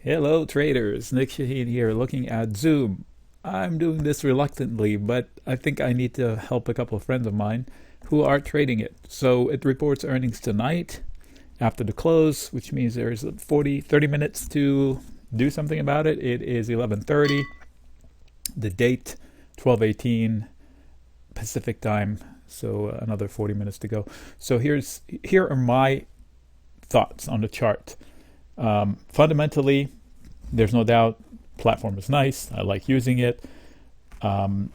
Hello traders, Nick Shaheen here looking at Zoom. I'm doing this reluctantly, but I think I need to help a couple of friends of mine who are trading it. So it reports earnings tonight after the close, which means there's 30 minutes to do something about it. It is 11:30. The date 12:18 Pacific time, so another 40 minutes to go. So here are my thoughts on the chart. Fundamentally, there's no doubt platform is nice. I like using it.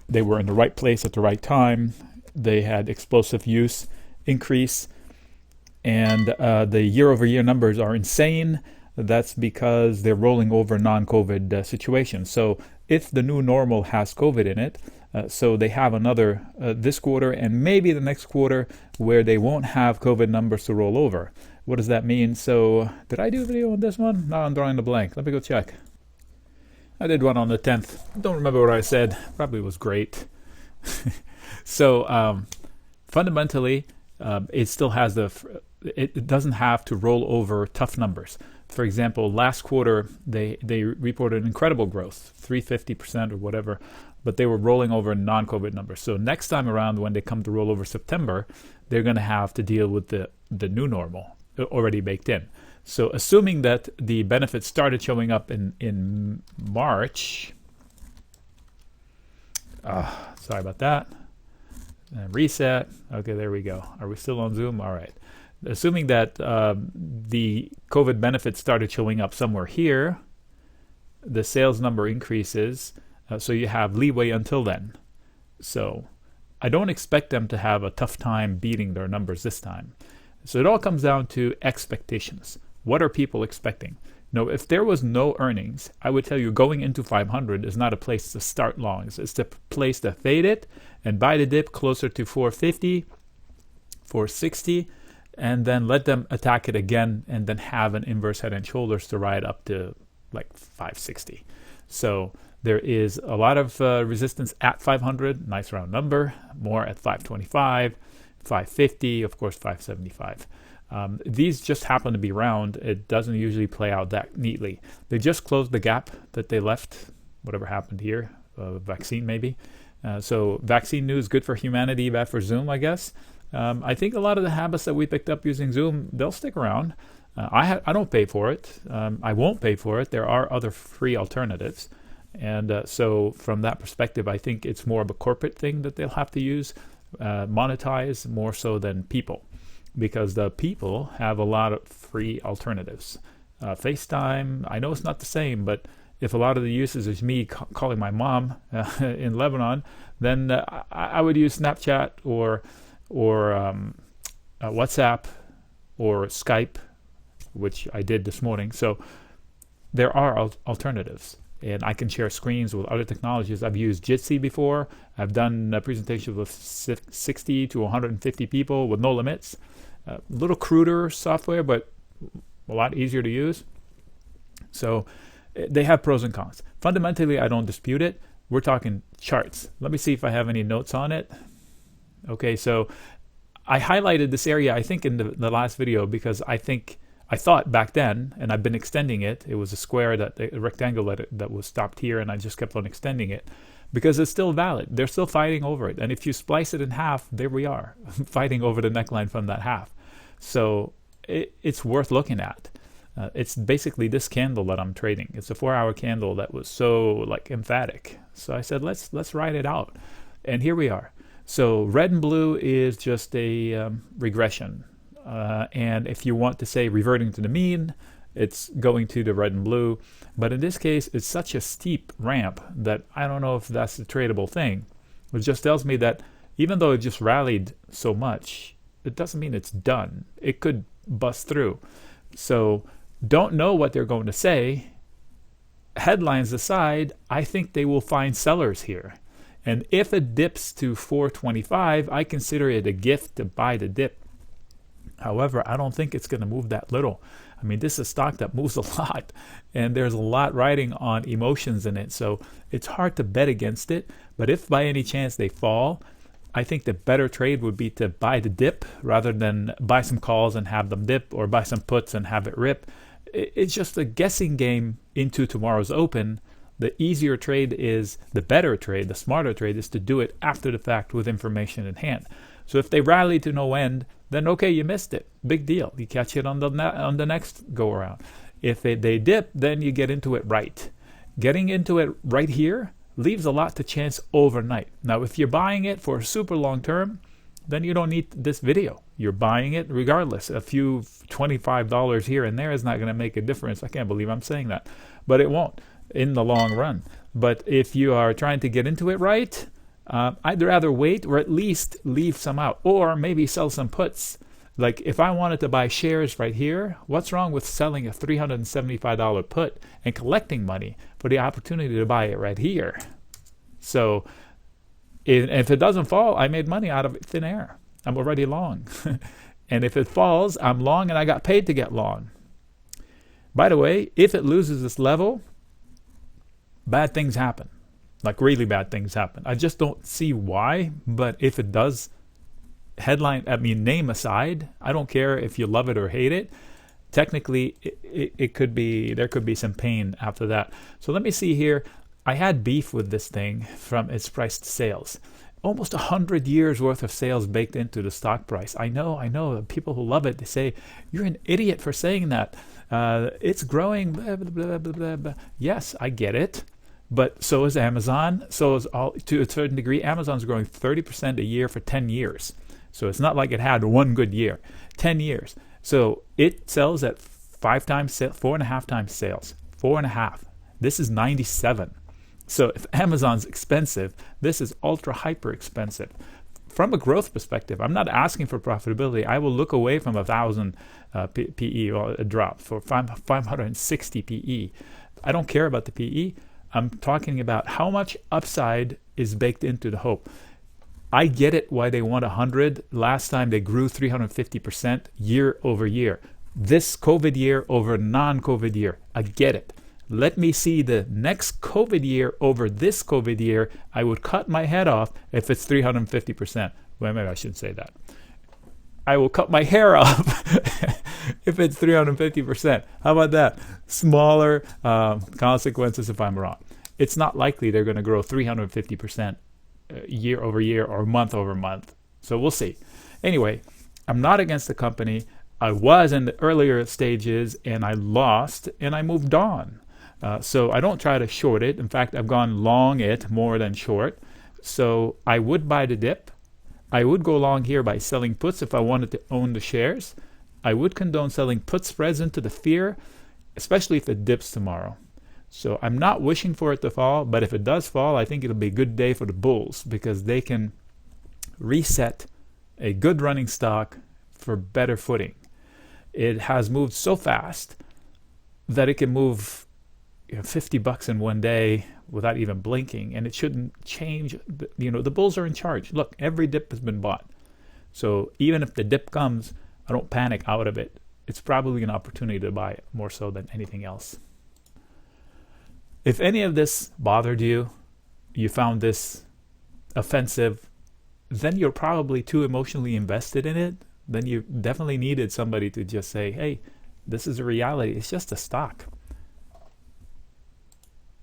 They were in the right place at the right time. They had explosive use increase, and the year-over-year numbers are insane. That's because they're rolling over non-COVID situations. So if the new normal has COVID in it, so they have another this quarter and maybe the next quarter where they won't have COVID numbers to roll over. What does that mean? So did I do a video on this one? No, I'm drawing a blank. Let me go check. I did one on the 10th. Don't remember what I said. Probably was great. So fundamentally, it still has it doesn't have to roll over tough numbers. For example, last quarter, they reported incredible growth, 350% or whatever, but they were rolling over non-COVID numbers. So next time around, when they come to roll over September, they're going to have to deal with the new normal already baked in. So assuming that the benefits started showing up in March, sorry about that, and reset. Okay, there we go. Are we still on Zoom? All right. Assuming that the COVID benefits started showing up somewhere here, the sales number increases, so you have leeway until then. So I don't expect them to have a tough time beating their numbers this time. So it all comes down to expectations. What are people expecting? No, if there was no earnings, I would tell you going into 500 is not a place to start longs. It's the place to fade it and buy the dip closer to 450, 460, and then let them attack it again and then have an inverse head and shoulders to ride up to like 560. So there is a lot of resistance at 500, nice round number, more at 525, 550, of course 575. These just happen to be round. It doesn't usually play out that neatly. They just closed the gap that they left, whatever happened here, vaccine maybe. So vaccine news, good for humanity, bad for Zoom, I guess. I think a lot of the habits that we picked up using Zoom, they'll stick around. I don't pay for it. I won't pay for it. There are other free alternatives. And so from that perspective, I think it's more of a corporate thing that they'll have to use, monetize more so than people. Because the people have a lot of free alternatives. FaceTime, I know it's not the same, but if a lot of the uses is me calling my mom in Lebanon, then I would use Snapchat or WhatsApp or Skype, which I did this morning. So there are alternatives. And I can share screens with other technologies. I've used Jitsi before. I've done presentations with 60 to 150 people with no limits. A little cruder software, but a lot easier to use. So they have pros and cons. Fundamentally, I don't dispute it. We're talking charts. Let me see if I have any notes on it. Okay, so I highlighted this area, I think, in the last video because I thought back then, and I've been extending it. It was a rectangle that was stopped here, and I just kept on extending it because it's still valid. They're still fighting over it. And if you splice it in half, there we are, fighting over the neckline from that half. So it's worth looking at. It's basically this candle that I'm trading. It's a 4-hour candle that was so emphatic. So I said, let's ride it out. And here we are. So red and blue is just a regression. And if you want to say reverting to the mean, it's going to the red and blue. But in this case, it's such a steep ramp that I don't know if that's a tradable thing. It just tells me that even though it just rallied so much, it doesn't mean it's done. It could bust through. So don't know what they're going to say. Headlines aside, I think they will find sellers here. And if it dips to 425, I consider it a gift to buy the dip. However, I don't think it's going to move that little. I mean, this is a stock that moves a lot, and there's a lot riding on emotions in it. So it's hard to bet against it. But if by any chance they fall, I think the better trade would be to buy the dip rather than buy some calls and have them dip, or buy some puts and have it rip. It's just a guessing game into tomorrow's open, the easier trade is, the better trade, the smarter trade is to do it after the fact with information in hand. So if they rally to no end, then okay, you missed it. Big deal. You catch it on the next go around. If they dip, then you get into it right. Getting into it right here leaves a lot to chance overnight. Now, if you're buying it for a super long term, then you don't need this video. You're buying it regardless. A few $25 here and there is not going to make a difference. I can't believe I'm saying that, but it won't in the long run. But if you are trying to get into it right, I'd rather wait or at least leave some out, or maybe sell some puts. Like if I wanted to buy shares right here, what's wrong with selling a $375 put and collecting money for the opportunity to buy it right here? So if it doesn't fall, I made money out of thin air. I'm already long. And if it falls, I'm long and I got paid to get long. By the way, if it loses this level, bad things happen. Like really bad things happen. I just don't see why, but if it does, name aside, I don't care if you love it or hate it. Technically, it could be, there could be some pain after that. So let me see here. I had beef with this thing from its price to sales. Almost 100 years worth of sales baked into the stock price. I know. People who love it, they say, you're an idiot for saying that. It's growing, blah, blah, blah, blah, blah. Yes, I get it. But so is Amazon. So is to a certain degree, Amazon's growing 30% a year for 10 years. So it's not like it had one good year, 10 years. So it sells at 4.5 times sales, 4.5. This is 97. So if Amazon's expensive, this is ultra hyper expensive. From a growth perspective, I'm not asking for profitability. I will look away from 1,000 PE or a drop for 560 PE. I don't care about the PE. I'm talking about how much upside is baked into the hope. I get it why they want 100. Last time they grew 350% year over year. This COVID year over non-COVID year. I get it. Let me see the next COVID year over this COVID year. I would cut my head off if it's 350%. Well, maybe I shouldn't say that. I will cut my hair off if it's 350%. How about that? Smaller consequences if I'm wrong. It's not likely they're going to grow 350% year over year or month over month. So we'll see. Anyway, I'm not against the company. I was in the earlier stages and I lost and I moved on. So I don't try to short it. In fact, I've gone long it more than short. So I would buy the dip. I would go long here by selling puts if I wanted to own the shares. I would condone selling put spreads into the fear, especially if it dips tomorrow. So I'm not wishing for it to fall, but if it does fall, I think it'll be a good day for the bulls because they can reset a good running stock for better footing. It has moved so fast that it can move $50 in one day without even blinking, and it shouldn't change. The bulls are in charge. Look, every dip has been bought. So even if the dip comes, I don't panic out of it. It's probably an opportunity to buy it more so than anything else. If any of this bothered you, you found this offensive, then you're probably too emotionally invested in it. Then you definitely needed somebody to just say, hey, this is a reality. It's just a stock.